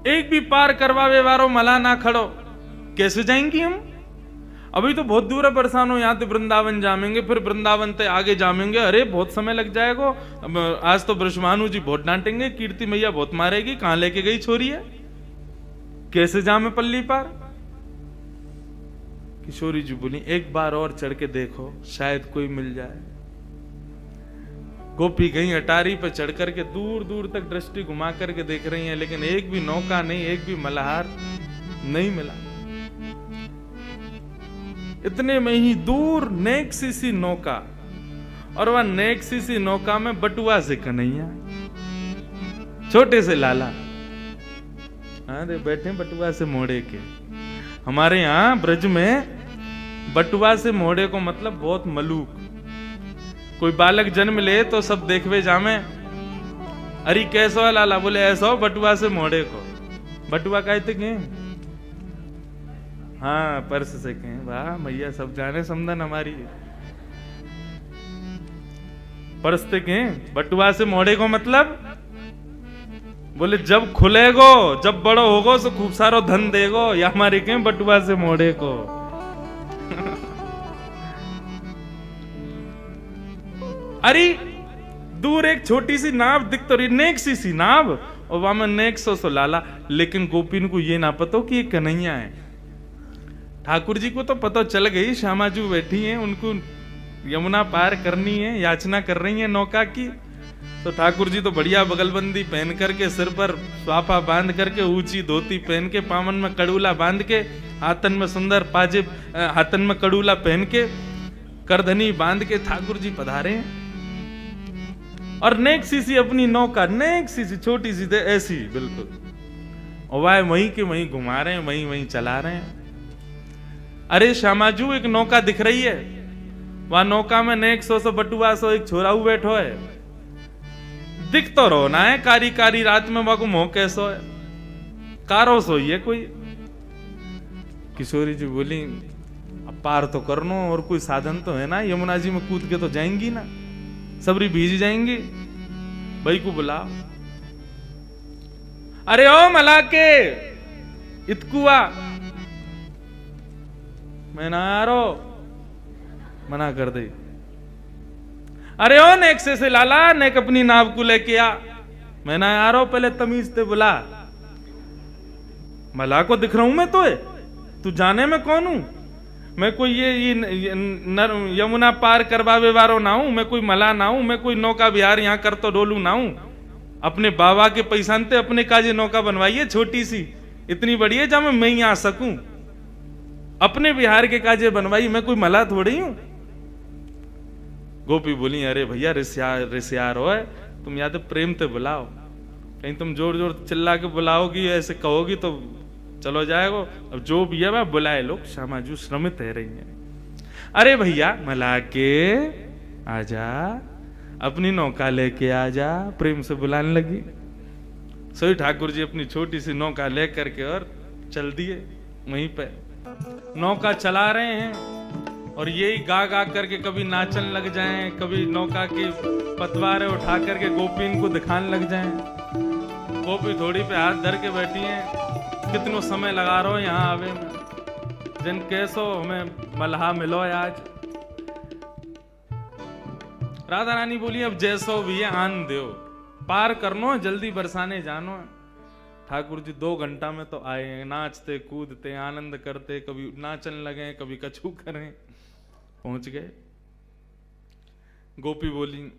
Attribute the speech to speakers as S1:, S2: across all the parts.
S1: एक भी पार करवावे वारो मला ना खड़ो, कैसे जाएंगी हम? अभी तो बहुत दूर है, परेशान हो, यहाँ तो वृंदावन जामेंगे, फिर वृंदावन से आगे जामेंगे, अरे बहुत समय लग जाएगा। आज तो ब्रजभानु जी बहुत डांटेंगे, कीर्ति मैया बहुत मारेगी, कहां लेके गई छोरी है, कैसे जामे पल्ली पार? किशोरी जी बोली एक बार और चढ़ के देखो, शायद कोई मिल जाए। गोपी गई अटारी पर चढ़ करके दूर दूर तक दृष्टि घुमा करके देख रही हैं, लेकिन एक भी नौका नहीं, एक भी मल्हार नहीं मिला। इतने में ही दूर नेक सी नौका, और वह नेक सी नौका में बटुआ से कन्हैया, छोटे से लाला, अरे बैठे बटुआ से मोड़े के। हमारे यहाँ ब्रज में बटुआ से मोड़े को मतलब बहुत मलूक। कोई बालक जन्म ले तो सब देखवे जामे, अरे कैसो है लाला? बोले ऐसा बटुआ से मोड़े को। बटुआ कहते के? हाँ, पर्स से कहें। वाह भैया, सब जाने समझन हमारी। पर्स से कहें, बटुआ से मोड़े को मतलब? बोले जब खुलेगो, जब बड़ो होगो तो खूब सारो धन देगो, या हमारे कहें बटुआ से मोड़े को। अरे दूर एक छोटी सी नाव दिख तो रही, नेक सी नाव, और वहां में नेक सो लाला। लेकिन गोपीन को ये ना पता कि ये कन्हैया है। ठाकुर जी को तो पता चल गई, श्यामाजू बैठी हैं, उनको यमुना पार करनी है, याचना कर रही है नौका की। तो ठाकुर जी तो बढ़िया बगलबंदी पहन करके, सिर पर स्वापा बांध करके, ऊंची धोती पहन के, पावन में कड़ूला बांध के, हाथन में सुंदर पाजेब, हाथन में कड़ूला पहन के, करधनी बांध के ठाकुर जी पधारे हैं। और नेक सी अपनी नौका, नेक सी छोटी सी ऐसी बिल्कुल, और वह वहीं के वहीं घुमा रहे हैं, वहीं वहीं चला रहे हैं। अरे श्यामाजू एक नौका दिख रही है, वह नौका में नेक सो बटुआ सो एक छोरा बैठो है, दिख तो रोना है, कारी कारी रात में वह को मोह कैसो है, कारो सोई है कोई। किशोरी जी बोली अब पार तो करनो, और कोई साधन तो है ना, यमुना जी में कूद के तो जाएंगी ना, सबरी भीज जाएंगी, भाई को बुलाओ। अरे ओ मला के इतकुआ, मैं ना आ रो, मना कर दे। अरे ओ नेक से लाला, नेक अपनी नाव को लेके आ, मैं ना आ रहा हूं, पहले तमीज से बुला। मला को दिख रहा हूं मैं तो, तू जाने में कौन हूं? मैं कोई ये यमुना पार करवावे वारो ना हूं, मैं कोई मला ना हूं, मैं कोई नौका बिहार यहाँ कर तो डोलू ना हूं। अपने बाबा के पैसानते अपने काजे नौका बनवाइए, छोटी सी, इतनी बड़ी है जहां मैं ही आ सकूं। अपने बिहार के काजे बनवाई, मैं कोई मला थोड़ी हूं। गोपी बोली अरे भैया रिश्यार हो है, तुम या तो प्रेम से बुलाओ, कहीं तुम जोर जोर चिल्ला के बुलाओगी, ऐसे कहोगी तो चलो जाएगा। अब जो भी है वह बुलाए लोग, श्यामाजू श्रमित है रही है। अरे भैया मला के आजा, अपनी नौका लेके आजा, प्रेम से बुलाने लगी। सोई ठाकुर जी अपनी छोटी सी नौका लेकर के और चल दिए, वहीं पे नौका चला रहे हैं, और यही गा गा करके कभी नाचन लग जाएं, कभी नौका की पतवारें उठा करके गोपी को दिखाने लग जाएं। गोपी थोड़ी पे हाथ धर के बैठी हैं, कितनो समय लगा रहा हो यहाँ आवे में, जिन कैसो हमें मल्हा मिलो आज। राधा रानी बोली अब जैसो भी है आन दो, पार करनो, जल्दी बरसाने जानो। ठाकुर जी 2 घंटा में तो आए हैं, नाचते कूदते आनंद करते, कभी नाचन लगे, कभी कछू करें, पहुंच गए। गोपी बोली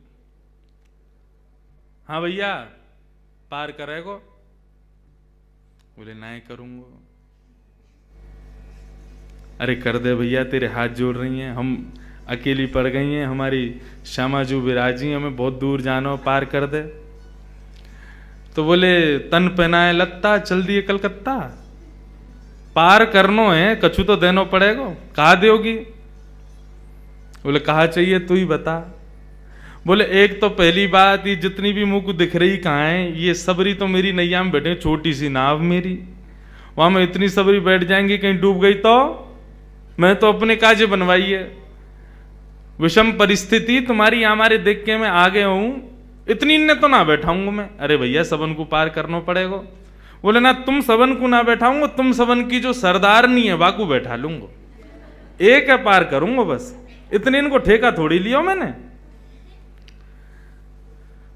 S1: हाँ भैया पार करेगो? बोले ना करूंगा। अरे कर दे भैया, तेरे हाथ जोड़ रही हैं, हम अकेली पड़ गई हैं, हमारी श्यामाजू विराजी, हमें बहुत दूर जानो, पार कर दे। तो बोले तन पहनाए लत्ता, चल दिए कलकत्ता, पार करनो है, कछु तो देनो पड़ेगा, कहा दोगी? बोले कहा चाहिए तू ही बता। बोले एक तो पहली बात, ये जितनी भी मुंह को दिख रही कहाँ है, ये सबरी तो मेरी नैया में बैठे, छोटी सी नाव मेरी, वहां में इतनी सबरी बैठ जाएंगी, कहीं डूब गई तो? मैं तो अपने काजे बनवाई है, विषम परिस्थिति तुम्हारी हमारे देख के मैं आगे हूं, इतनी ने तो ना बैठाऊंगा मैं। अरे भैया सबन को पार करना पड़ेगा। बोले ना तुम सबन को ना बैठाऊंगा, तुम सबन की जो सरदारनी है वाकू बैठा लूंगा, एक है पार करूंगा बस, इतने इनको ठेका थोड़ी लियो मैंने।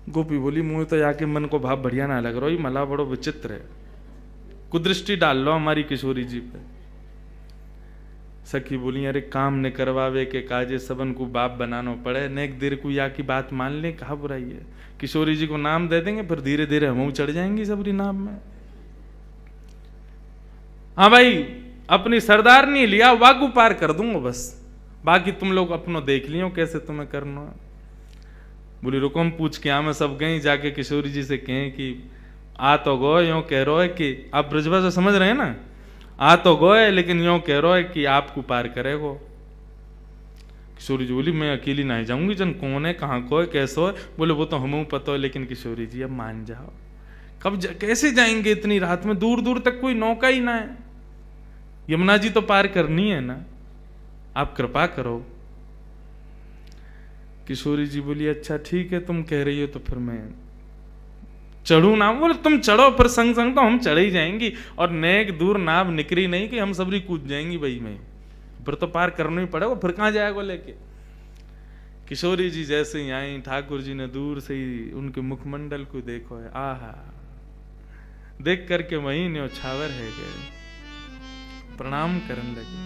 S1: गोपी बोली मुझे तो जाके मन को भाव बढ़िया ना लग रहा, ये मला बड़ो विचित्र है, कुदृष्टि डाल लो हमारी किशोरी जी पे। सखी बोली अरे काम ने करवावे के काजे सबन को बाप बनाना पड़े, नेक देर को या की बात मान ले, कहा बुराई है। किशोरी जी को नाम दे देंगे फिर धीरे धीरे हम चढ़ जाएंगी सबरी नाम में। हाँ भाई अपनी सरदार नहीं लिया, वाकू पार कर दूंगा बस, बाकी तुम लोग अपनो देख लियो कैसे तुम्हें करना। बोली रुको हम पूछ के मैं सब गई, जाके किशोरी जी से कहें कि आ तो गो यूं कह रहा है कि आप ब्रजभाषा समझ रहे हैं ना, आ तो गो है लेकिन यूं कह रहा है कि आपको पार करेगो। किशोरी जी बोली मैं अकेली नहीं जाऊंगी, जन कौन है कहाँ को है कैसो है। बोले वो तो हमें पता है, लेकिन किशोरी जी अब मान जाओ, कैसे जाएंगे इतनी रात में, दूर दूर तक कोई नौका ही ना है, यमुना जी तो पार करनी है ना, आप कृपा करो। किशोरी जी बोली अच्छा ठीक है तुम कह रही हो तो फिर मैं चढ़ू ना। बोले तुम चढ़ो फिर संग संग तो हम चढ़ ही जाएंगी, और नेक दूर नाव निकरी नहीं कि हम सबरी कूद जाएंगी भाई में, फिर तो पार करना ही पड़ेगा, फिर कहां जाएगा लेके। किशोरी जी जैसे ही आई ठाकुर जी ने दूर से ही उनके मुखमंडल को देखो है, आहा देख करके वही न्योछावर है गए, प्रणाम करने लगे।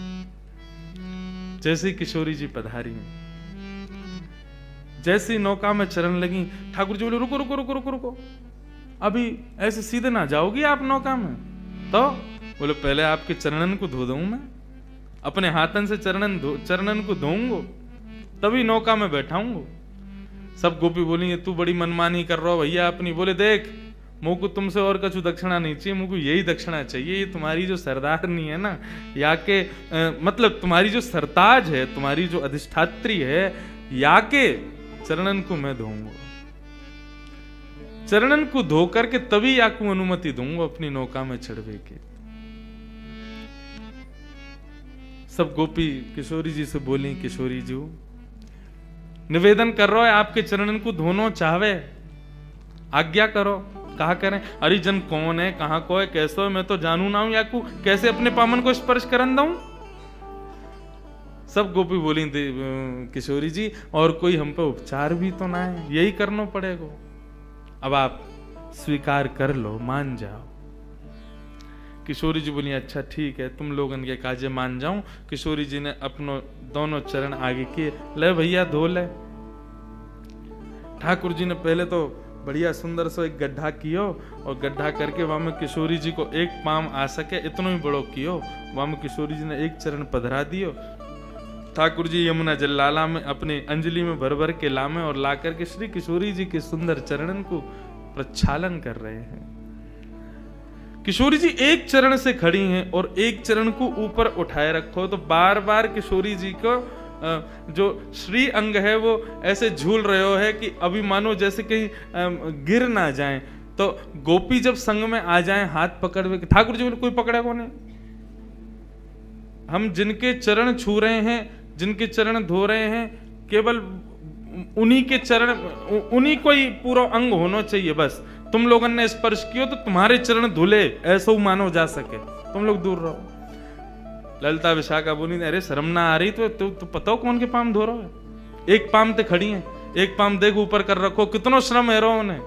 S1: जैसे ही किशोरी जी पधारी, जैसी नौका में चरण लगी, ठाकुर जी बोले रुको रुको रुको रुको रुको, अभी ऐसे सीधे ना जाओगी आप नौका में। तो बोले पहले आपके चरणन को धो दूं मैं, अपने हाथन से चरणन को धोऊंगा तभी नौका में बैठाऊंगा। सब गोपी बोली तू बड़ी मनमानी कर रहा हो भैया अपनी। बोले देख मुझको तुमसे और कछु दक्षिणा नहीं चाहिए, मुझको यही दक्षिणा चाहिए, ये तुम्हारी जो सरदारनी है ना, या के मतलब तुम्हारी जो सरताज है, तुम्हारी जो अधिष्ठात्री है, या के चरणन को मैं धोऊंगा, चरणन को धो करके तभी याकू अनुमति दूंगा अपनी नौका में चढ़वे के। सब गोपी किशोरी जी से बोली किशोरी जी निवेदन कर रहा है आपके चरणन को धोनो चाहवे, आज्ञा करो। कहा करें अरे जन कौन है कहां को है कैसो है, मैं तो जानू ना हूं याकू कैसे अपने पामन को स्पर्श करन दूं। सब गोपी बोली किशोरी जी और कोई हम पे उपचार भी तो ना है, यही करना पड़ेगा, अब आप स्वीकार कर लो, मान जाओ। किशोरी जी बोली अच्छा ठीक है तुम लोगन के काजे मान जाऊं। किशोरी जी ने अपनो दोनों चरण आगे किए, ले भैया धो ले। ठाकुर जी ने पहले तो बढ़िया सुंदर सो एक गड्ढा कियो, और गड्ढा करके वहां में किशोरी जी को एक पाम आ सके इतना ही बड़ो कियो, वहां में किशोरी जी ने एक चरण पधरा दियो। ठाकुर जी यमुना जल लाला में अपने अंजलि में भर भर के लामे और ला करके श्री किशोरी जी के सुंदर चरणन को प्रक्षालन कर रहे हैं। किशोरी जी एक चरण से खड़ी हैं और एक चरण को ऊपर उठाए रखो, तो बार बार किशोरी जी को जो श्री अंग है वो ऐसे झूल रहे हो है कि अभी मानो जैसे कहीं गिर ना जाए। तो गोपी जब संग में आ जाए हाथ पकड़ के, ठाकुर जी बोले कोई पकड़े को नहीं, हम जिनके चरण छू रहे हैं, जिनके चरण धो रहे हैं, केवल उन्हीं के चरण, उन्हीं को ही पूरा अंग होना चाहिए बस। तुम लोगों ने स्पर्श किया तो तुम्हारे चरण धुले ऐसा मानो जा सके, तुम लोग दूर रहो। ललिता विशाखा बोली अरे शर्म ना आ रही तो पता हो कौन के पाम धो रहा है, एक पाम ते खड़ी है, एक पाम देख ऊपर कर रखो, कितनो श्रम है रो उन्हें।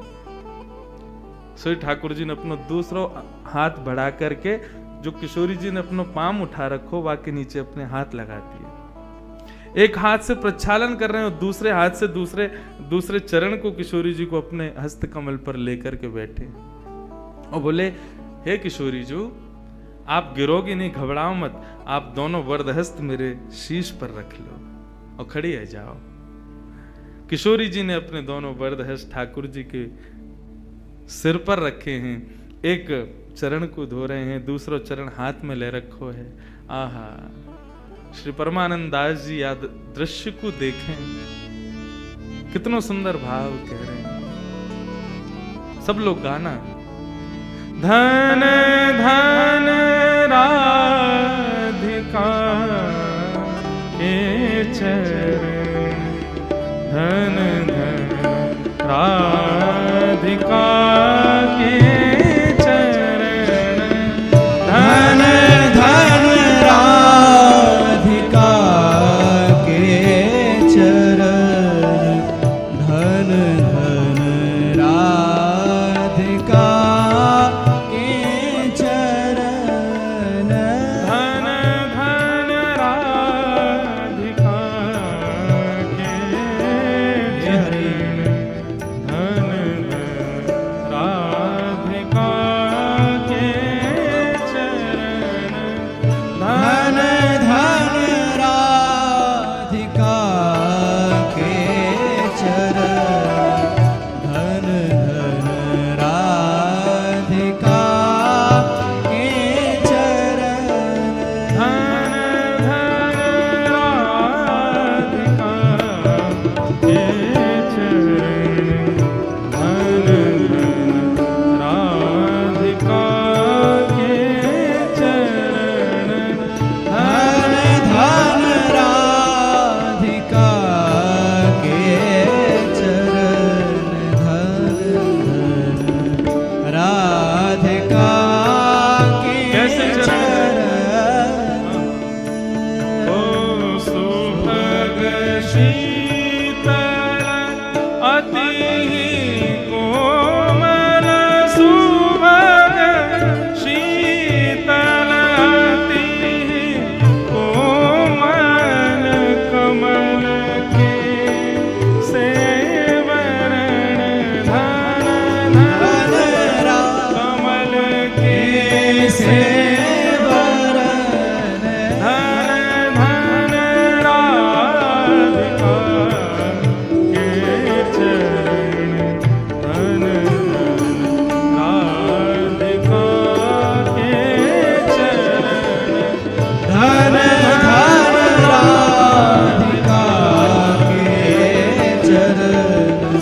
S1: सो ठाकुर जी ने अपना दूसरा हाथ बढ़ा करके जो किशोरी जी ने अपना पाम उठा रखो वहां के नीचे अपने हाथ लगा दिए, एक हाथ से प्रक्षालन कर रहे हैं और दूसरे हाथ से दूसरे चरण को किशोरी जी को अपने हस्त कमल पर लेकर के बैठे और बोले हे किशोरी जी आप गिरोगी नहीं, घबराओ मत, आप दोनों वरदहस्त मेरे शीश पर रख लो और खड़ी है जाओ। किशोरी जी ने अपने दोनों वरदहस्त ठाकुर जी के सिर पर रखे हैं, एक चरण को धो रहे हैं, दूसरा चरण हाथ में ले रखो है। आहा श्री परमानंद दास जी याद दृश्य को देखें, कितना सुंदर भाव कह रहे हैं। सब लोग गाना धन धन राधिका के चरण, धन धन राधिका के चरण,
S2: राधिका के
S1: कैसे चरण
S2: चरण।
S1: ओ सुभग शीतल अति कोमल सुभग शीतल अति कोमल कमल के सेवरण धन धन कमल के
S2: सेवरण
S1: धन धन राधिका के चरण धन राधिका के चरण
S2: धन धन राधिका के चरण।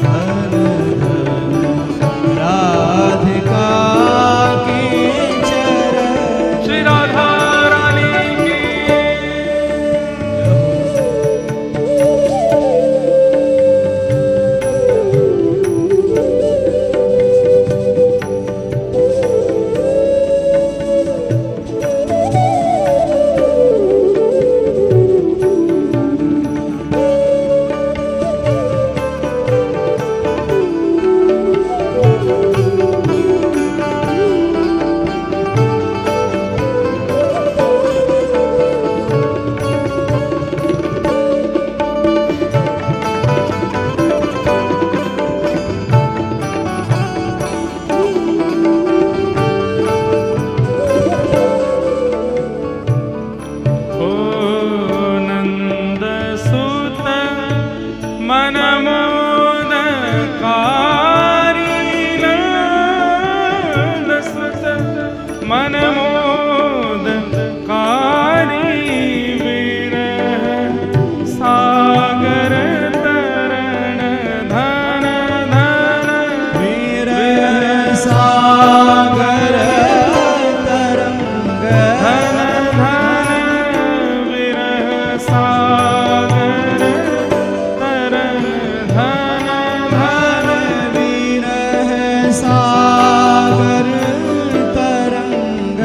S2: धन धन राधिका के चरण।
S1: श्री राधा रानी की ओ नंद सुत मन मोदकारी नंद सुत मन मोदकारी विरह सागर तरण धन धन
S2: विरह सागर तरंग।
S1: धन धन विरह सागर तरन धन धन
S2: विरह सागर तरंग।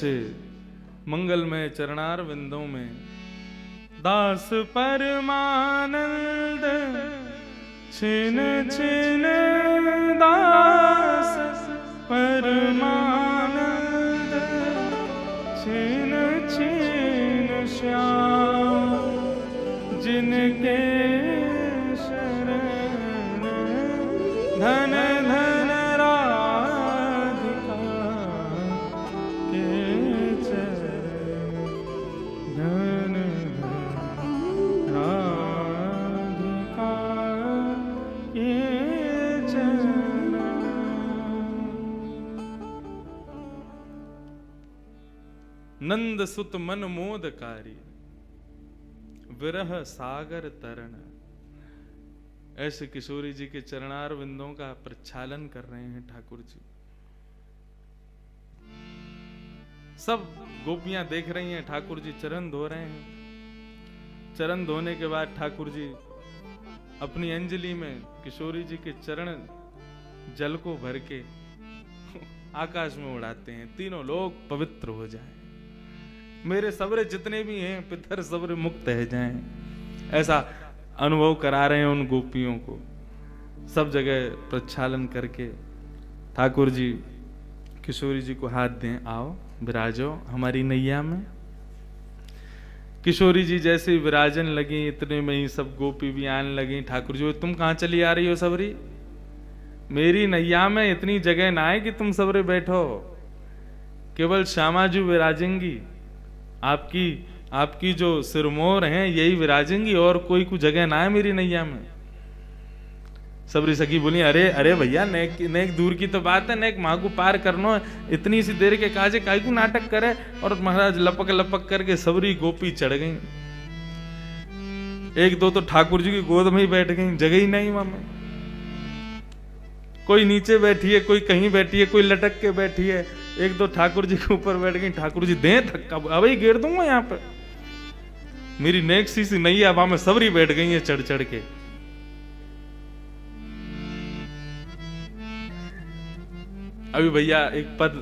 S1: ऐसे मंगलमय चरणार विंदों में दास परमानंद छिन छिन दास परमानंद छिन छिन श्याम जिनके शरण धन धन राधिका के चरण धन धन राधिका के चरण। नंद सुत मन मोदकारी विरह सागर तरण। ऐसे किशोरी जी के चरणार विंदों का प्रक्षालन कर रहे हैं ठाकुर जी। सब गोपियां देख रही हैं, ठाकुर जी चरण धो रहे हैं। चरण धोने के बाद ठाकुर जी अपनी अंजलि में किशोरी जी के चरण जल को भर के आकाश में उड़ाते हैं, तीनों लोग पवित्र हो जाएं, मेरे सबरे जितने भी हैं पितर सबरे मुक्त रह जाएं। ऐसा अनुभव करा रहे हैं उन गोपियों को। सब जगह प्रक्षालन करके ठाकुर जी किशोरी जी को हाथ दें, आओ विराजो हमारी नैया में। किशोरी जी जैसे विराजन लगी, इतने में ही सब गोपी भी आने लगी। ठाकुर जी, तुम कहाँ चली आ रही हो सबरी? मेरी नैया में इतनी जगह ना है कि तुम सबरे बैठो, केवल श्यामा जी विराजेंगी, आपकी जो सिरमौर हैं यही विराजेंगी, और कोई कुछ जगह ना है मेरी नैया में। सबरी सखी बोली, अरे अरे भैया, नेक दूर की तो बात है, नेक माँ को पार करनो है, इतनी सी देर के काजे काई को नाटक करे। और महाराज लपक लपक करके सबरी गोपी चढ़ गई। एक दो तो ठाकुर जी की गोद में ही बैठ गई, जगह ही नहीं वहां में। कोई नीचे बैठी है, कोई कहीं बैठी है, कोई लटक के बैठी है। एक दो ठाकुर जी के ऊपर बैठ गई। ठाकुर जी दें थक्का, अब ही घेर दूंगा यहाँ पे। मेरी नेक सी नैया वहां में सबरी बैठ गई है चढ़ चढ़ के। अभी भैया एक पद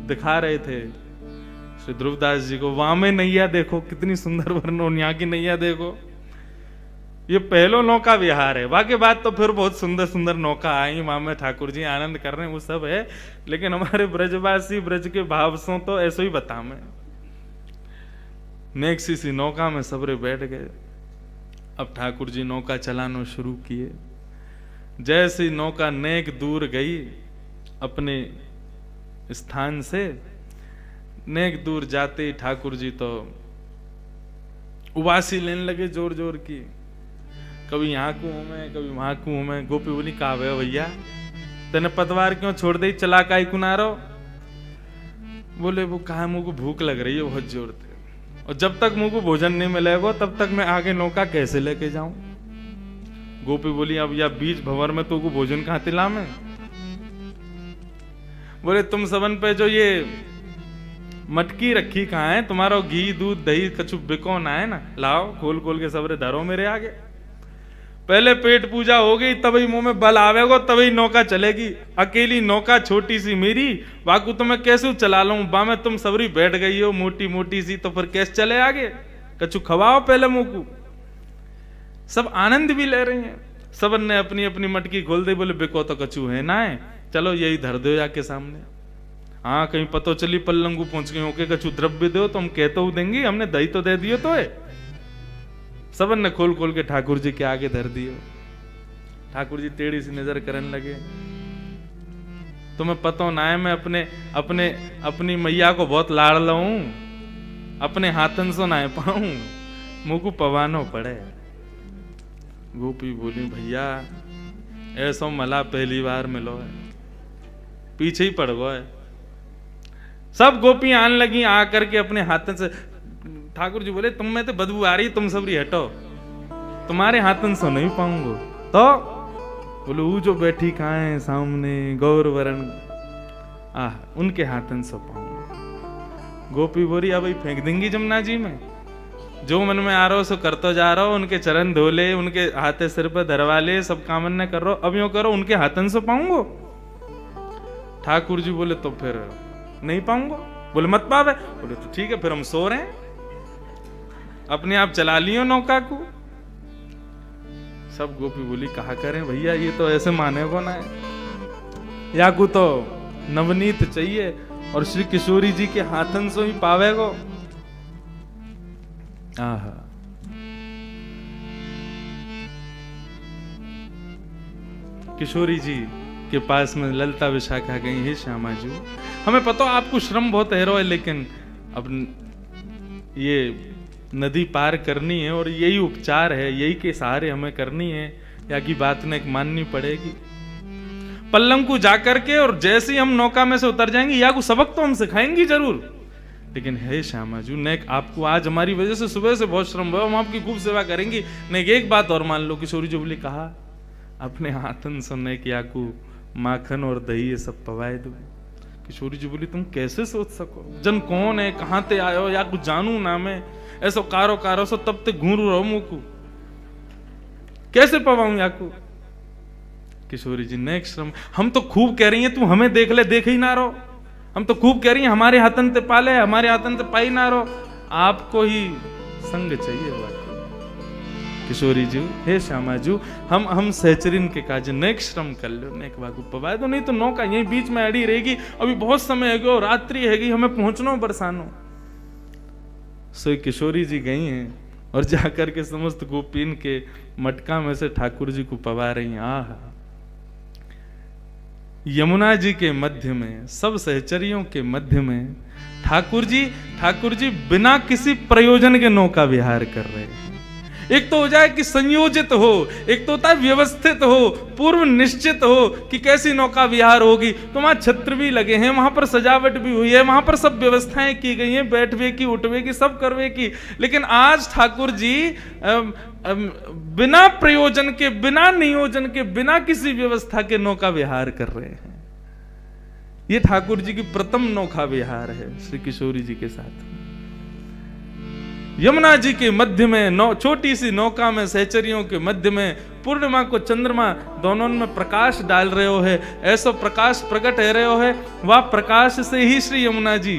S1: दिखा रहे थे श्री ध्रुवदास जी को, वहां में नैया देखो कितनी सुंदर वर्णन, यहाँ की नैया देखो। ये पहलो नौका विहार है, बाकी बात तो फिर बहुत सुंदर सुंदर नौका आई वहां में, ठाकुर जी आनंद कर रहे हैं, वो सब है। लेकिन हमारे ब्रजवासी ब्रज के भाव सो तो ऐसे ही बता मैं। नेक सी नौका में सबरे बैठ गए। अब ठाकुर जी नौका चलाना शुरू किए। जैसी नौका नेक दूर गई अपने स्थान से, नेक दूर जाते ठाकुर जी तो उबासी लेने लगे जोर जोर की। कभी यहाँ कुओं में, कभी वहां कुओं में। गोपी बोली, कहा भैया तेने पतवार क्यों छोड़ दी, चला काई कुनारो? बोले, वो कहा मुंह को भूख लग रही है बहुत जोर से, और जब तक मुंह को भोजन नहीं मिलेगा तब तक मैं आगे नौका कैसे लेके जाऊं। गोपी बोली, अब या बीच भंवर में तो को भोजन कहाँ तिला में। बोले, तुम सबन पे जो ये मटकी रखी कहाँ है, तुम्हारा घी दूध दही कछु बिकौन है ना, लाओ खोल खोल के सबरे धरो मेरे आगे। पहले पेट पूजा हो गई, तभी मुंह में बल आवेगा, तभी नौका चलेगी। अकेली नौका छोटी सी मेरी, बाकू तो मैं कैसे चला लूं, बा में तुम सबरी बैठ गई हो मोटी मोटी सी, तो फिर कैसे चले आगे। कछु खवाओ पहले मुंह को। सब आनंद भी ले रहे हैं, सबन ने अपनी अपनी मटकी खोल दी। बोले, बिको तो कछु है ना है, चलो यही धर दो जाके सामने। हाँ, कहीं पतो चली पल्लंगू पहुंच गए होके कछु द्रव्य दो तो हम कहते हो देंगे, हमने दही तो दे दियो तो है। सबन ने खोल खोल के ठाकुर जी के आगे धर दियो। ठाकुर जी टेढ़ी सी नजर करने लगे। तुम्हें पतो ना है, मैं अपनी मैया को बहुत लाड़ लाऊं, अपने हाथन से ना पाऊं, मुंह को पवानो पड़े। गोपी बोली, भैया ऐसा मला पहली बार मिलो है, पीछे ही पड़ गो है। सब गोपी आने लगी आकर के अपने हाथन से। ठाकुर जी बोले, तुम में तो बदबू आ रही, तुम सबरी हटो, तुम्हारे हाथन से नहीं पाऊंगा। तो बोले, वो जो बैठी कहाँ है सामने गौर वरण, उनके हाथन से पाऊंगा। गोपी बोली, अब फेंक देंगी जमुना जी में, जो मन में आ रहा हो सो करते जा रहा हो, उनके चरण धो ले, उनके हाथे सिर पर धरवा ले, सब कामन ने कर रहा हो, अब यूं करो उनके हाथन से पाऊंगा। ठाकुर जी बोले, तो फिर नहीं पाऊंगा। बोले मत पावे। बोले तो ठीक है, फिर हम सो रहे हैं, अपने आप चला लियो नौका को। सब गोपी बोली कहा करें भैया, ये तो ऐसे माने को ना है, या को तो नवनीत चाहिए और श्री किशोरी जी के हाथन से ही पावे को। आहा, किशोरी जी के पास में ललता विशाखा गई, हे श्यामा जी हमें पता आपको श्रम बहुत है रो है, लेकिन अब ये नदी पार करनी है और यही उपचार है, यही के सहारे हमें करनी है, या की बात ने माननी पड़ेगी। पल्लम को जाकर के और जैसे ही हम नौका में से उतर जाएंगे, या को सबक तो हम सिखाएंगे जरूर, लेकिन हे श्यामा जी नेक आपको आज हमारी वजह से सुबह से बहुत श्रम हुआ, हम आपकी खूब सेवा करेंगे। नेक एक बात और मान लो, किशोरी जी बोली कहा अपने हाथन से नेक या को माखन और दही ये सब पवाए दो। किशोरी जी बोली तुम कैसे सोच सको, जन कौन है, कहां ते आयो, या कुछ जानू ना मैं, ऐसो कारो कारो सो तब ते घूरू रहो मुंह को, कैसे पवाऊं या को। किशोरी जी नेक श्रम, हम तो खूब कह रही हैं तू हमें देख ले, देख ही ना रहो, हम तो खूब कह रही हैं हमारे हाथन ते पाले, हमारे हाथन ते पाई ना रहो, आपको ही संग चाहिए बात। किशोरी जी हे श्यामा जी हम सहचरिन के काज नेक श्रम कर लो, नेक बागु पवाए दो, नहीं तो नौका यही बीच में अड़ी रहेगी, अभी बहुत समय है गो, रात्रि हैगी, हमें पहुंचना बरसानो। सो किशोरी जी गई हैं और जाकर के समस्त गोपीन के मटका में से ठाकुर जी को पवा रही हैं। आहा, यमुना जी के मध्य में, सब सहचरियों के मध्य में ठाकुर जी बिना किसी प्रयोजन के नौका विहार कर रहे हैं। एक तो हो जाए कि संयोजित हो, एक तो होता है व्यवस्थित हो, पूर्व निश्चित हो कि कैसी नौका विहार होगी, तो वहां छत्र भी लगे हैं, वहां पर सजावट भी हुई है, वहां पर सब व्यवस्थाएं की गई हैं, बैठवे की, उठवे की, सब करवे की। लेकिन आज ठाकुर जी बिना प्रयोजन के, बिना नियोजन के, बिना किसी व्यवस्था के नौका विहार कर रहे हैं। ये ठाकुर जी की प्रथम नौका विहार है श्री किशोरी जी के साथ। यमुना जी के मध्य में छोटी सी नौका में, सहचरियों के मध्य में, पूर्णिमा को चंद्रमा दोनों में प्रकाश डाल रहे हो है, ऐसा प्रकाश प्रकट है रहे हो है, वह प्रकाश से ही श्री यमुना जी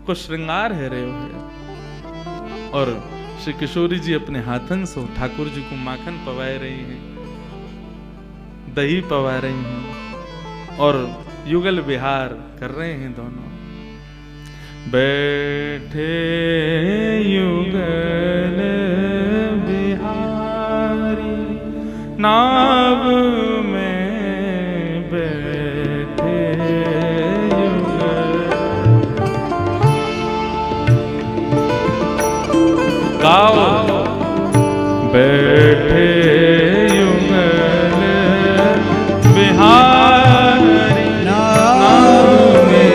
S1: को श्रृंगार है रहे हो है। और श्री किशोरी जी अपने हाथन से ठाकुर जी को माखन पवाए रही हैं, दही पवा रही हैं और युगल विहार कर रहे हैं दोनों। बैठे युगल बिहारी नाव में बैठे युगल, गाओ बैठे युगल बिहारी नाव में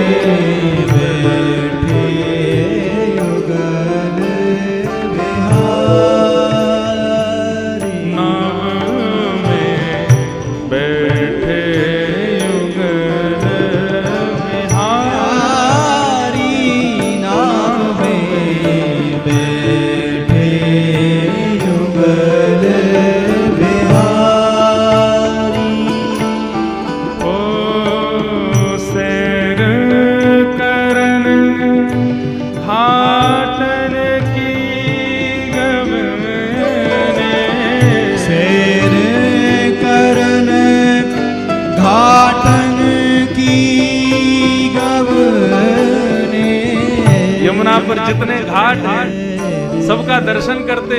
S1: पर जितने घाट हैं सबका दर्शन करते,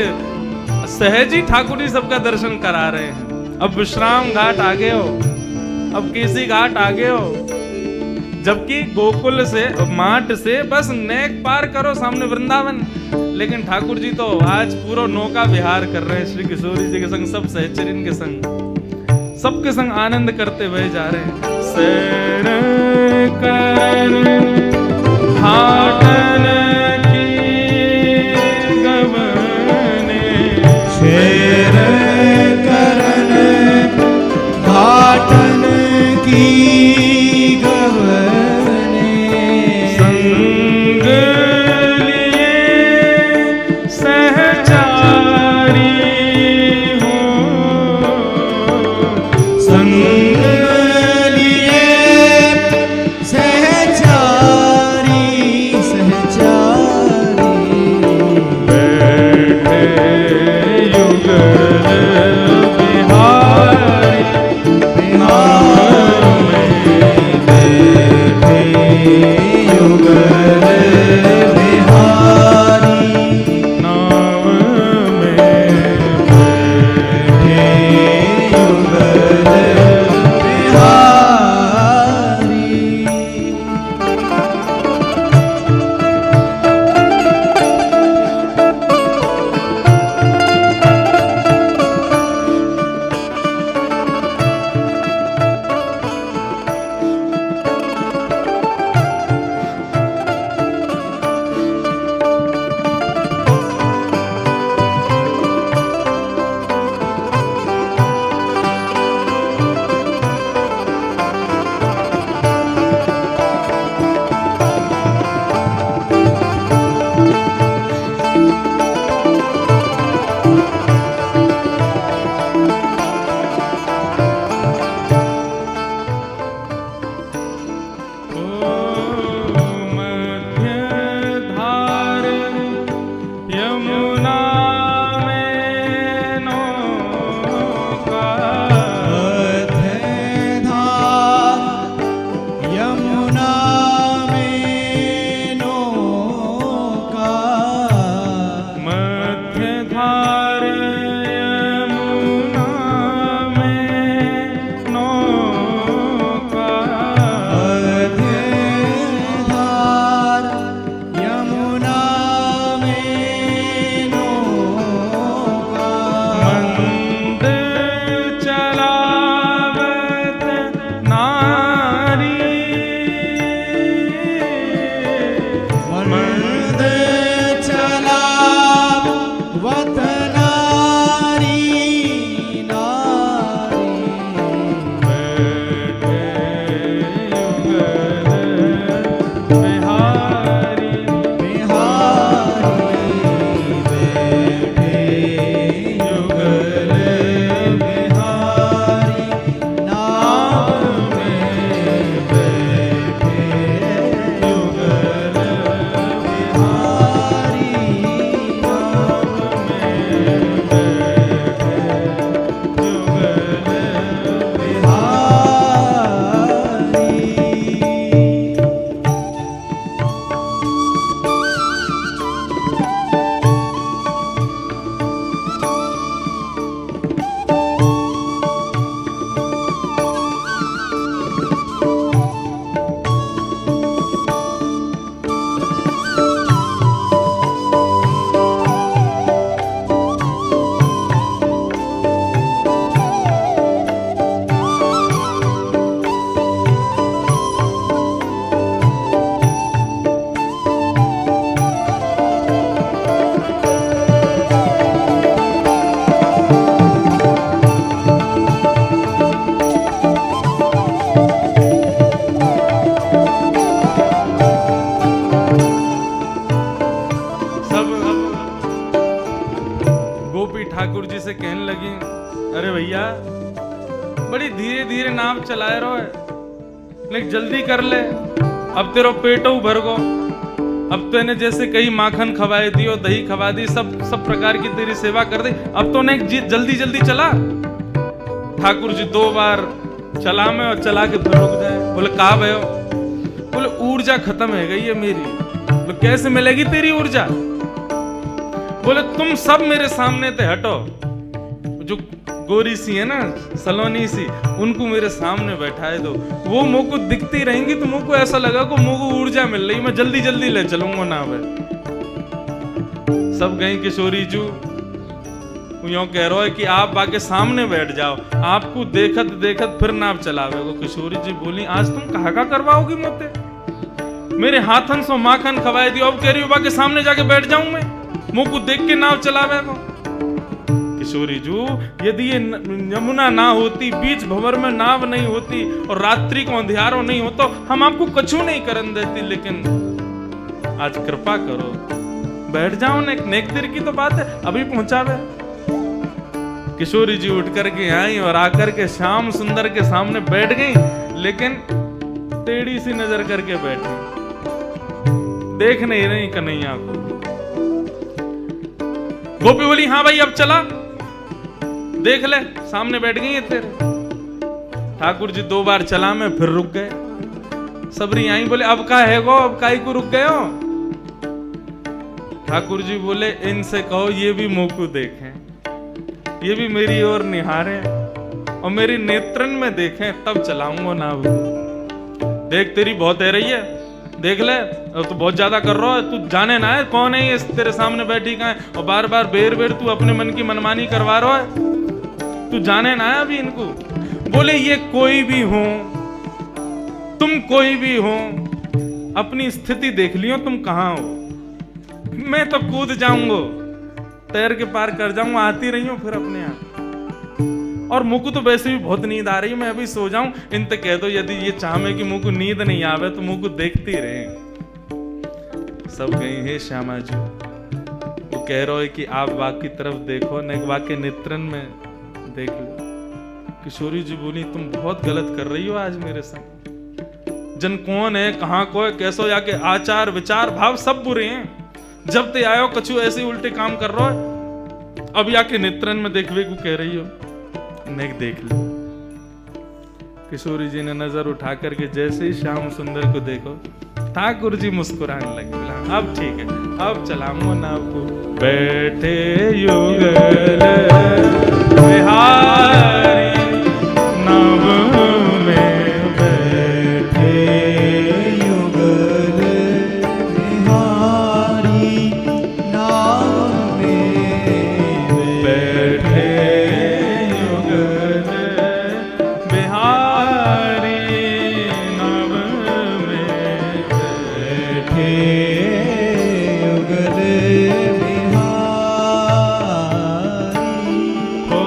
S1: सहज ही ठाकुर जी सबका दर्शन करा रहे हैं। अब विश्राम घाट आगे हो, अब केसी घाट आगे हो, जबकि गोकुल से, माट से बस नेक पार करो सामने वृंदावन। लेकिन ठाकुर जी तो आज पूरा नौका विहार कर रहे हैं श्री किशोरी जी के संग, सब सहचरिन के संग, सबके संग आनंद करते हुए जा रहे हैं। सैर कर घाटन
S2: शेर करन घाटन की गवने,
S1: संग लिए सहचारी हो,
S2: संग लिए सहचारी
S1: अरे भैया बड़ी धीरे धीरे नाव चलाए रहो है, लेकिन जल्दी कर ले, अब तेरो पेटो भर गो। अब तो इन्हें जैसे कहीं माखन खवाए दी और दही खवा दी, सब प्रकार की तेरी सेवा कर दी, अब तो ने जल्दी जल्दी चला। ठाकुर जी 2 बार चला में और चला के फिर रुक जाए। बोले कहा भयो? बोले ऊर्जा खत्म है गई है मेरी। बोले कैसे मिलेगी तेरी ऊर्जा? बोले तुम सब मेरे सामने ते हटो, जो गोरी सी है ना सलोनी सी, उनको मेरे सामने बैठाए दो, वो मुंह को दिखती रहेंगी तो मुंह को ऐसा लगा को मुंह को ऊर्जा मिल रही, मैं जल्दी जल्दी ले चलूंगा ना। सब गई किशोरी जू यूं कह रहा है कि आप बाके सामने बैठ जाओ, आपको देखत देखत फिर नाव चलावे। वो किशोरी जी बोली आज तुम कहा का करवाओगी मोते? मेरे हाथन सो माखन खवाए दियो, अब कह रही हो बाके सामने जाके बैठ जाऊं मैं, मुंह को देख के नाव चलावे को। किशोरी जू यदि ये यमुना ना होती, बीच भंवर में नाव नहीं होती और रात्रि को अंधियारो नहीं होता, हम आपको कछु नहीं करन देती, लेकिन आज कृपा करो बैठ जाओ ना, नेक देर की तो बात है, अभी पहुंचावे। किशोरी जी उठ करके आई और आकर के श्याम सुंदर के सामने बैठ गई, लेकिन टेढ़ी सी नजर करके बैठी, देख नहीं रही कन्हैया को। गोपी बोली हाँ भाई अब चला, देख ले सामने बैठ गई है तेरे। ठाकुर जी 2 बार चला में फिर रुक गए। सबरी आई बोले अब का है गो, अब काई को रुक गए हो? ठाकुर जी बोले इनसे कहो ये भी मुंह को देखें, ये भी मेरी ओर निहारें और मेरी नेत्रन में देखें, तब चलाऊंगा ना। देख तेरी बहुत है रही है, देख ले तू बहुत ज्यादा कर रहा है, तू जाने ना है कौन है ये तेरे सामने बैठी कहाँ है, और बार बार बेर बेर तू अपने मन की मनमानी करवा रहा है, तू जाने ना है अभी इनको। बोले ये कोई भी हो, तुम कोई भी हो, अपनी स्थिति देख लियो तुम कहाँ हो, मैं तो कूद जाऊंगा, तैर के पार कर जाऊंगा, आती रही हूं फिर अपने आप। और मुझको तो वैसे भी बहुत नींद आ रही, मैं अभी सो जाऊं, इन तक कह दो यदि ये चाहे कि मुझको नींद नहीं आवे तो मुझको देखती रहे। सब गई है श्यामा जी, वो कह रहा है कि आप वाक की तरफ देखो, न वाक के नेत्रन में देख लो। किशोरी जी बोली तुम बहुत गलत कर रही हो आज मेरे संग, जन कौन है कहाँ को है कैसो, या के आचार विचार भाव सब बुरे हैं, जब ते आयो कछु ऐसे उल्टे काम कर रहा है, अब याके नेत्रन में देखवे को कह रही हो, नेक देख लो। किशोरी जी ने नजर उठा करके जैसे ही श्याम सुंदर को देखो, ठाकुर जी मुस्कुराने लगे, बोला अब ठीक है, अब चलाऊंगा नाव को। बैठे युगल बिहारी नाव में, बैठे
S2: युगल बिहारी नाव में,
S1: बैठे युगल बिहारी नाव में,
S2: बैठे युगल बिहारी।
S1: ओ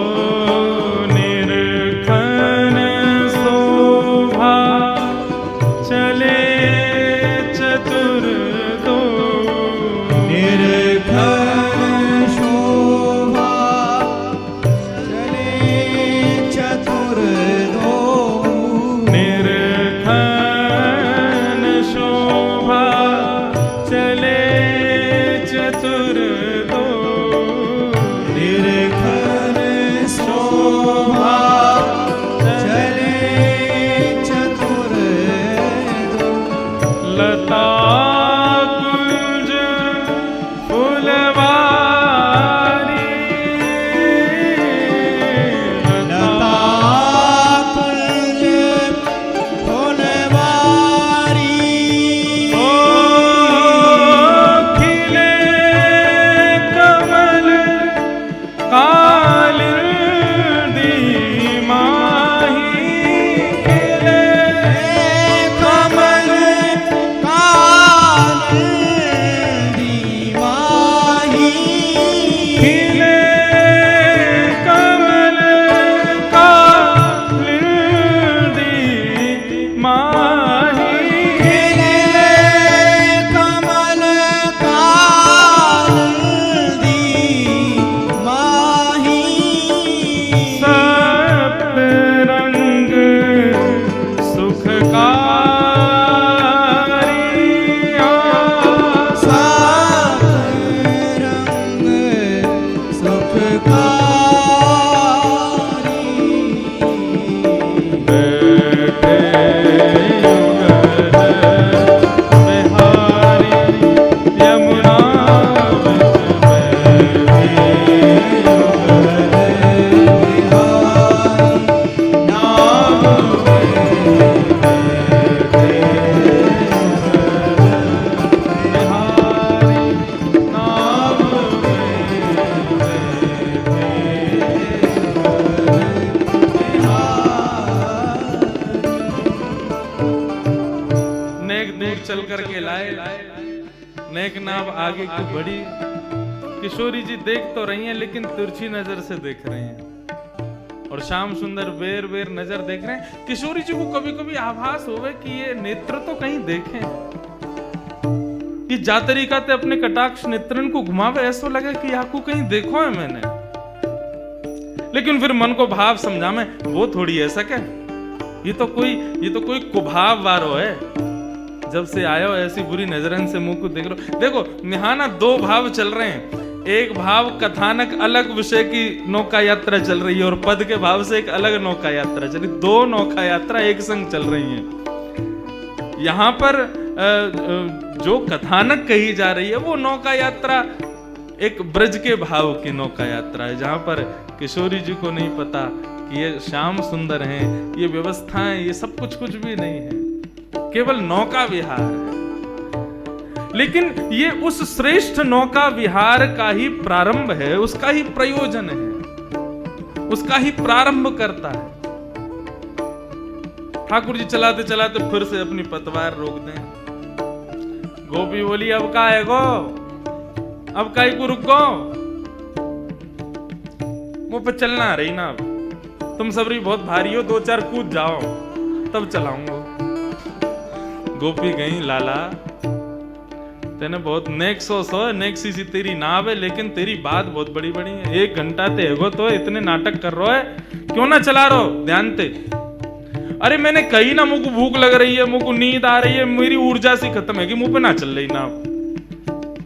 S1: नेक नाव आगे की बढ़ी। किशोरी जी देख तो रही हैं लेकिन तिरछी नजर से देख रही हैं और श्याम सुंदर बेर बेर नजर देख रहे हैं। किशोरी जी को कभी कभी आभास होवे कि ये नेत्र तो कहीं देखें, ये जा तरीका ते अपने कटाक्ष नेत्रन को घुमावे, ऐसा लगे कि आपको कहीं देखो है मैंने। लेकिन फिर मन को भाव समझा में वो थोड़ी ऐसा क्या, ये तो कोई कुभाव वारो है। जब से आयो ऐसी बुरी नजरन से मुंह को देख लो। देखो यहाँ ना दो भाव चल रहे हैं, एक भाव कथानक अलग विषय की नौका यात्रा चल रही है और पद के भाव से एक अलग नौका यात्रा चल रही, दो नौका यात्रा एक संग चल रही है। यहाँ पर जो कथानक कही जा रही है वो नौका यात्रा एक ब्रज के भाव की नौका यात्रा है, जहां पर किशोरी जी को नहीं पता कि ये श्याम सुंदर हैं, ये व्यवस्थाएं, ये सब कुछ भी नहीं है, केवल नौका विहार है। लेकिन ये उस श्रेष्ठ नौका विहार का ही प्रारंभ है, उसका ही प्रयोजन है, उसका ही प्रारंभ करता है। ठाकुर जी चलाते चलाते फिर से अपनी पतवार रोक दें। गोपी बोली अब का है गो, अब काई को रुको, मुंह पे चलना रही ना, अब तुम सबरी बहुत भारी हो, दो चार कूद जाओ तब चलाऊंगा। गोपी गई लाला तेने बहुत नेक सो नेक सी तेरी नाव है, लेकिन तेरी बात बहुत बड़ी बड़ी है। 1 घंटा ते एगो तो इतने नाटक कर रहा है, क्यों ना चला रहो ध्यान ते। अरे मैंने कही ना मुझको भूख लग रही है, मुझको नींद आ रही है, मेरी ऊर्जा सी खत्म है कि मुंह पे ना चल रही नाव।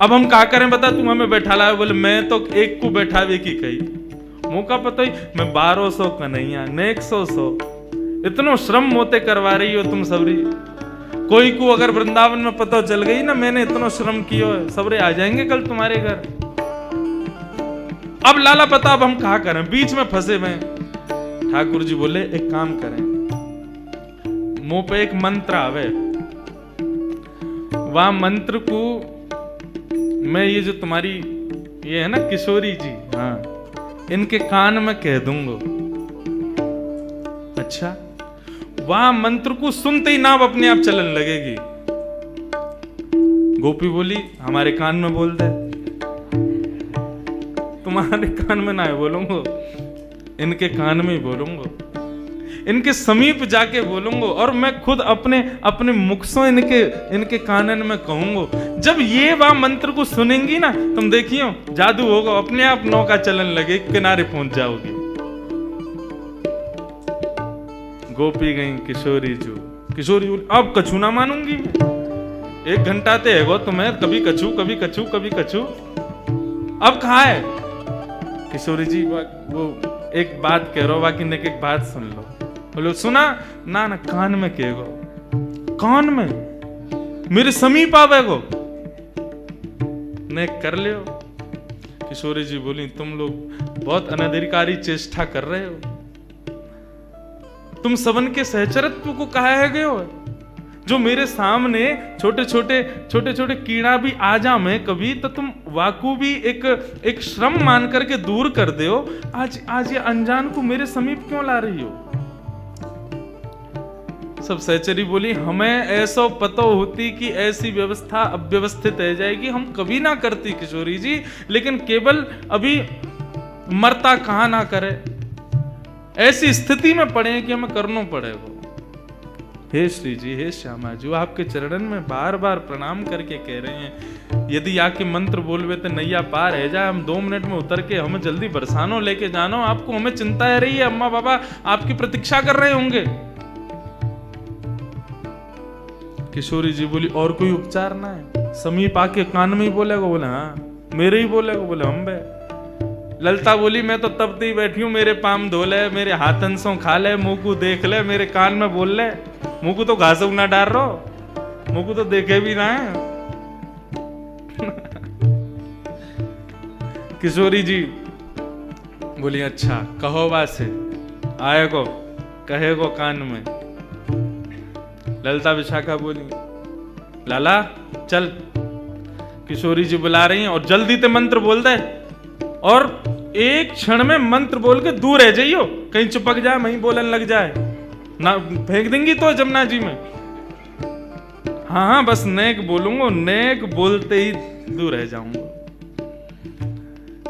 S1: अब हम क्या करें बता, तुम हमें बैठा ला। बोले मैं तो एक को बैठावे की कही, मुंह का पता ही मैं 1200 कन्हैया नेक 100 इतनो श्रम मोते करवा रही हो तुम सबरी। कोई को अगर वृंदावन में पता चल गई ना मैंने इतना श्रम किया है, सबरे आ जाएंगे कल तुम्हारे घर। अब लाला पता अब हम कहा करें, बीच में फंसे में। ठाकुर जी बोले एक काम करें, मुंह पे एक मंत्र आवे, वह मंत्र को मैं ये जो तुम्हारी ये है ना किशोरी जी, हाँ इनके कान में कह दूंगा। अच्छा, वह मंत्र को सुनते ही नाव अपने आप चलन लगेगी। गोपी बोली हमारे कान में बोल दे। तुम्हारे कान में ना बोलूंगा, इनके कान में ही बोलूंगा, इनके समीप जाके बोलूंगा और मैं खुद अपने मुख से इनके कानन में कहूंगा। जब ये वह मंत्र को सुनेंगी ना तुम देखियो जादू होगा, अपने आप नौका चलन लगे, किनारे पहुंच जाओगी। गोपी गई किशोरी जो, किशोरी अब कछु ना मानूंगी, 1 घंटा ते है तुम्हें, कभी कछु कभी कछु कभी कछु, अब कहा है। किशोरी जी वो एक बात कह रहा हो, बाकी एक बात सुन लो। बोलो सुना ना ना कान में कहेगो, कान में मेरे समीप आवेगो, ने कर लियो। किशोरी जी बोली तुम लोग बहुत अनधिकारी चेष्टा कर रहे हो, तुम सबन के सहचरत्व को कहा है गए हो। जो मेरे सामने छोटे छोटे कीड़ा भी आ जा मैं कभी, तो तुम वाकू भी एक श्रम मान करके दूर कर दे हो। आज ये अनजान को मेरे समीप क्यों ला रही हो। सब सहचरी बोली हमें ऐसा पता होती कि ऐसी व्यवस्था अव्यवस्थित रह जाएगी, हम कभी ना करती किशोरी जी, लेकिन केवल अभी मरता कहां ना करे, ऐसी स्थिति में पड़े कि हमें करना पड़ेगा। हे श्री जी, हे श्यामा जी, आपके चरणन में बार बार प्रणाम करके कह रहे हैं, यदि आके मंत्र बोलवे तो नैया पार है जाए, हम 2 मिनट में उतर के हमें जल्दी बरसानो लेके जानो, आपको हमें चिंता है रही है, अम्मा बाबा आपकी प्रतीक्षा कर रहे होंगे। किशोरी जी बोली और कोई उपचार ना है। समीप आके कान में ही बोलेगा, बोले हाँ मेरे ही बोलेगा, बोले हम बे। ललता बोली मैं तो तब ही बैठी हूँ, मेरे पाम धो ले, मेरे हाथन सो खा ले, मुंह को देख ले, मेरे कान में बोल ले, मुंह को तो घास ना डाल रहो, मुंह को तो देखे भी ना है। किशोरी जी बोली अच्छा कहो वासे आए को कहे को कान में। ललता विशाखा बोली लाला चल, किशोरी जी बुला रही हैं और जल्दी ते मंत्र बोल दे, और एक क्षण में मंत्र बोल के दूर रह जाइयो, कहीं चिपक जाए वहीं बोलन लग जाए ना, फेंक देंगी तो जमुना जी में। हाँ हाँ बस नेक बोलूंगा, नेक बोलते ही दूर रह जाऊंगा।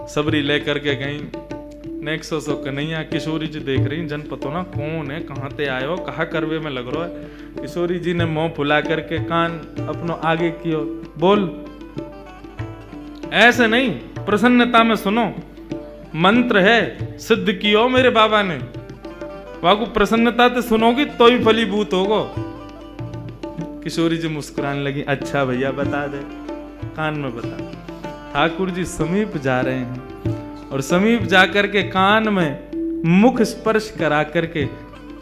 S1: सबरी लेकर के गई नेक सो कन्हैया। किशोरी जी देख रही जन पतो ना कौन है, कहाँ ते आयो, कहा करवे में लग रहा है। किशोरी जी ने मुंह फुला करके कान अपनो आगे कियो, बोल ऐसे नहीं, प्रसन्नता में सुनो, मंत्र है सिद्ध कियो मेरे बाबा ने, वाकू प्रसन्नता से सुनोगी तो ही फलीभूत होगो। किशोरी जी मुस्कुराने लगी, अच्छा भैया बता दे, कान में बता। ठाकुर जी समीप जा रहे हैं और समीप जाकर के कान में मुख स्पर्श करा करके,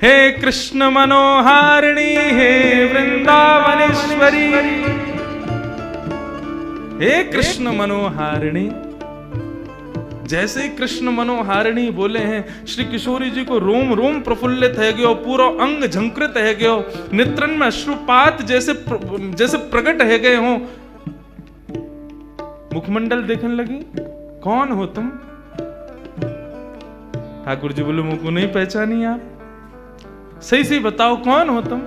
S1: हे कृष्ण मनोहारिणी, हे वृंदावनेश्वरी, हे कृष्ण मनोहारिणी। जैसे ही कृष्ण मनोहारिणी बोले हैं, श्री किशोरी जी को रोम रोम प्रफुल्लित है गयो, पूरा अंग झंकृत है गयो, नेत्रन में अश्रुपात जैसे प्रकट है गए हो। मुखमंडल देखने लगी, कौन हो तुम? ठाकुर जी बोले, मुझको नहीं पहचानी आप, सही से बताओ कौन हो तुम?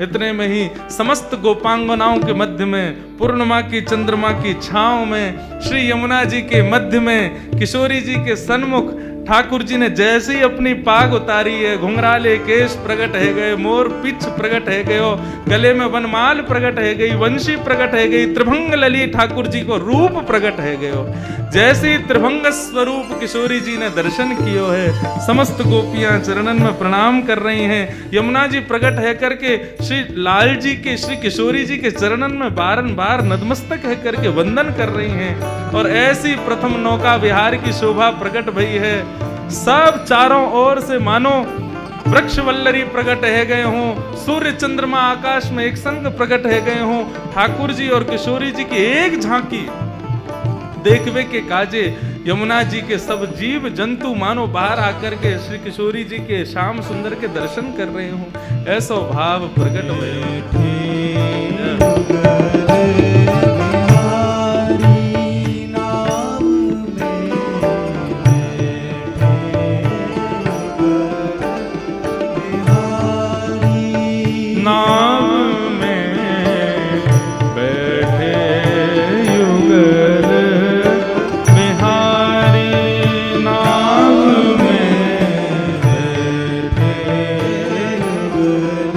S1: इतने में ही समस्त गोपांगनाओं के मध्य में, पूर्णिमा की चंद्रमा की छांव में, श्री यमुना जी के मध्य में, किशोरी जी के सन्मुख ठाकुर जी ने जैसे ही अपनी पाग उतारी है, घुंघराले केश प्रकट है गए, मोर पिछ प्रकट है गयो, गले में वनमाल प्रकट है गई, वंशी प्रकट है गई, त्रिभंग लली ठाकुर जी को रूप प्रकट है गयो। जैसे ही त्रिभंग स्वरूप किशोरी जी ने दर्शन कियो है, समस्त गोपियां चरणन में प्रणाम कर रही हैं। यमुना जी प्रकट है करके श्री लाल जी के, श्री किशोरी जी के चरणन में बारंबार नतमस्तक है करके वंदन कर रही हैं। और ऐसी प्रथम नौका विहार की शोभा प्रकट भई है। सब चारों ओर से मानो वृक्ष वल्लरी प्रकट है गए हों, सूर्य चंद्रमा आकाश में एक संग प्रकट है गए हों। ठाकुर जी और किशोरी जी की एक झांकी देखवे के काजे यमुना जी के सब जीव जंतु मानो बाहर आकर के श्री किशोरी जी के श्याम सुंदर के दर्शन कर रहे हों, ऐसा भाव प्रकट हुए। नाम में बैठे युगल बिहारी, नाम में बैठे युगल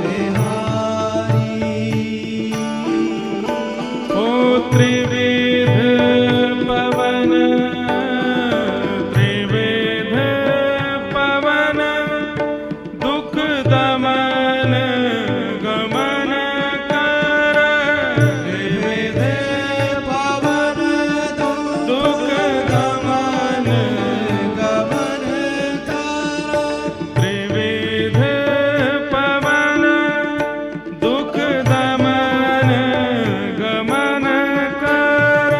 S1: बिहारी। ओ त्रिविध पवन, त्रिविध पवन, दुख दमन गमन कर, त्रिविध पवन दुख दमन गमन कर, त्रिविध पवन दुख दमन गमन कर,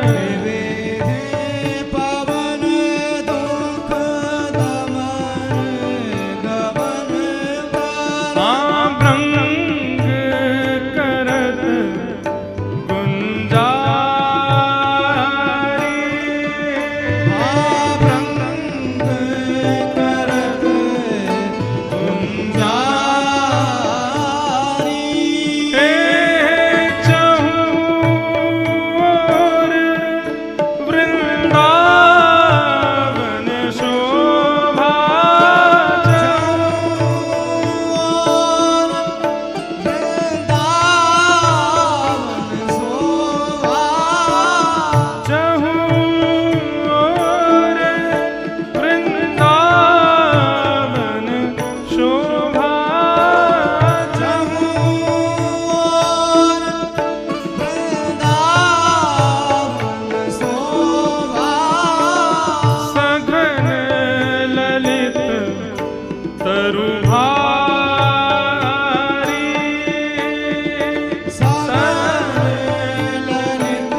S1: त्रिविध पवन दुख दमन गमन कर। हाँ भ्रंग करत गुंजारी, हाँ भ्रंग करत गुंजारी। चहु ओर वृंदावन शोभा, चहु ओर वृंदावन शोभा, चहु ओर वृंदावन शोभा। सघन ललित तरुभारी, सघन ललित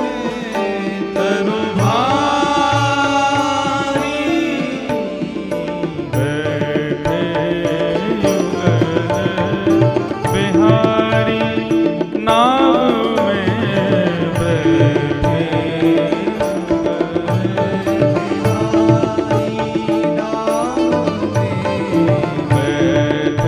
S1: तरुभारी, बैठे युगल बिहारी, नाम में बैठे युगल बिहारी, नाम में बैठे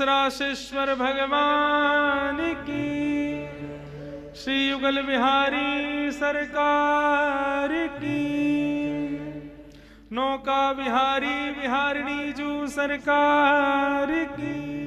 S1: रासेश्वर भगवान की, श्री युगल बिहारी सरकार की, नौका बिहारी बिहारिणी जू सरकार की।